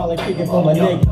Solid kicking for my niggas.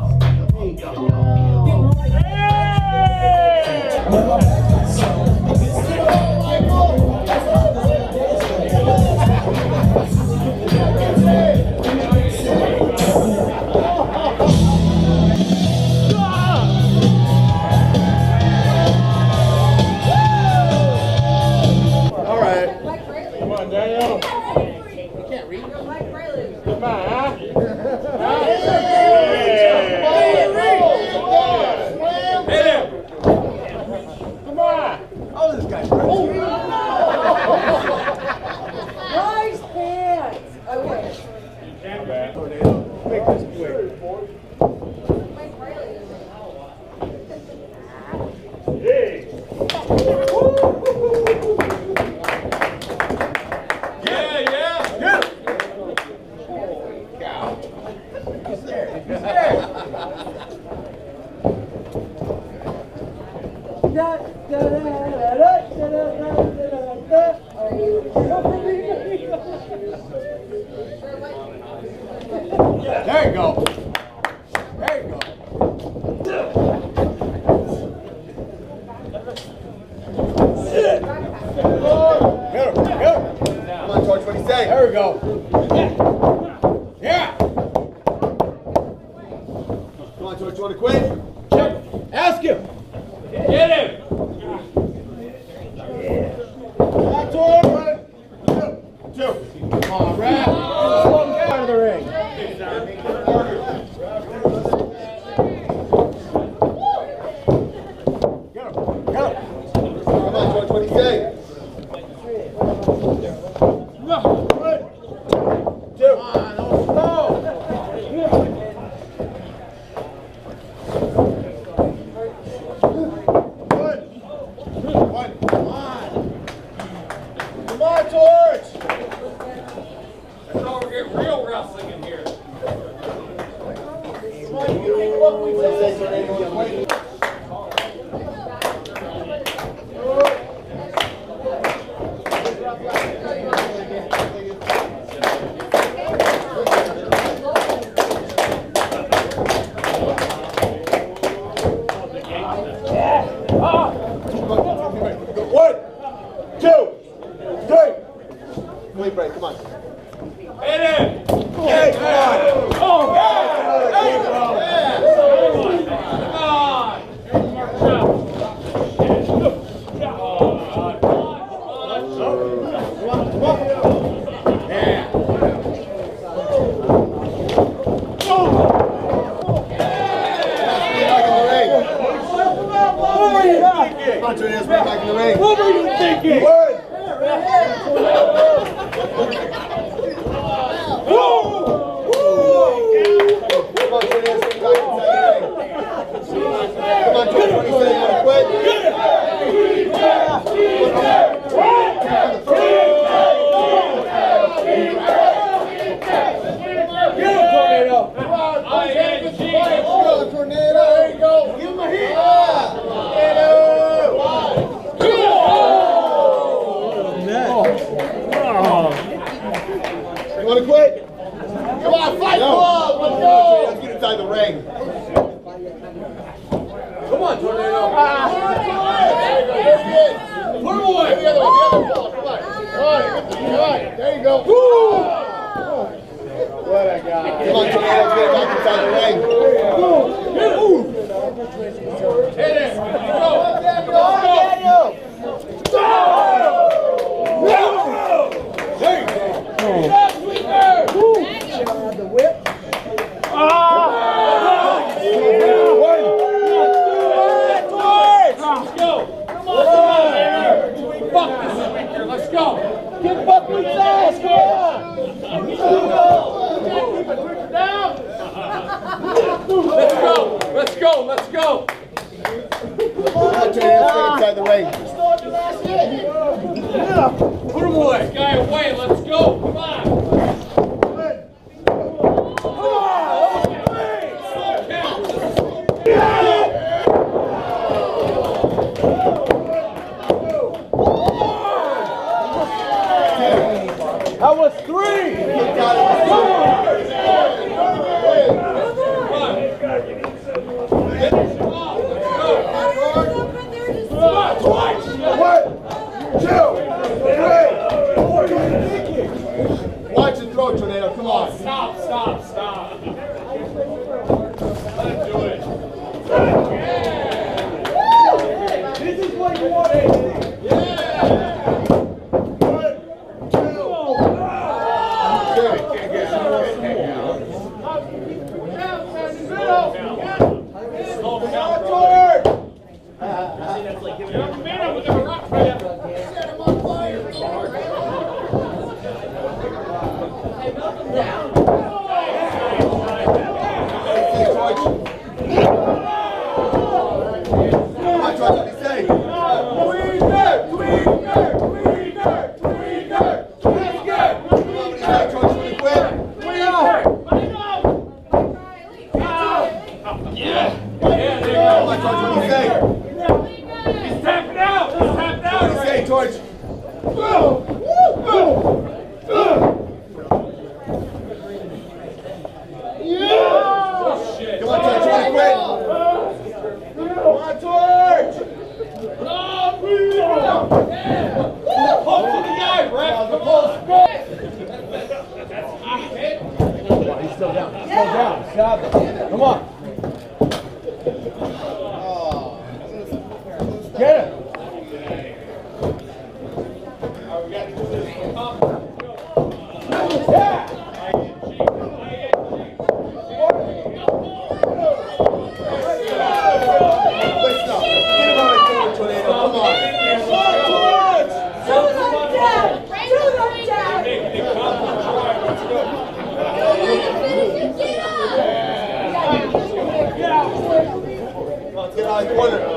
There you go. There you go. Get him. Come on, George, what do you say? There we go. Yeah. Come on, George, you want to quit? Check. Ask him. Get him. That's all. 2. Come on, Brad. Out of the ring. Get him. Come on, George, what do you say? 2. Come on, don't slow. 1. Come on. Come on, George. That's how we get real wrestling in here. Come on, you think what we say. Wait, break, come on. Hit him! Hey, come on! Oh, hey, bro! Come on! Come on, Junior, let's get back in the ring. What were you thinking? Want to quit? Come on, fight club! Let's go! Let's get inside the ring. Come on, Tornado. Put him away. The other ball. Come on. There you go. Woo! What a guy. Come on, Tornado. Let's get it back inside the ring. Hit it. Go, Daniel. There you go. The whip. Let's go. Come on, fuck this weaker. Let's go. Get Buckley's ass. Come on. Let's go. Let's go. Come on, inside the ring. Put him away. This guy away. Let's go. Come on. That was 3! Watch your throat, Tornado. Come on. Stop. Let him do it. This is what you want. Come on. Get it. Get out of the corner.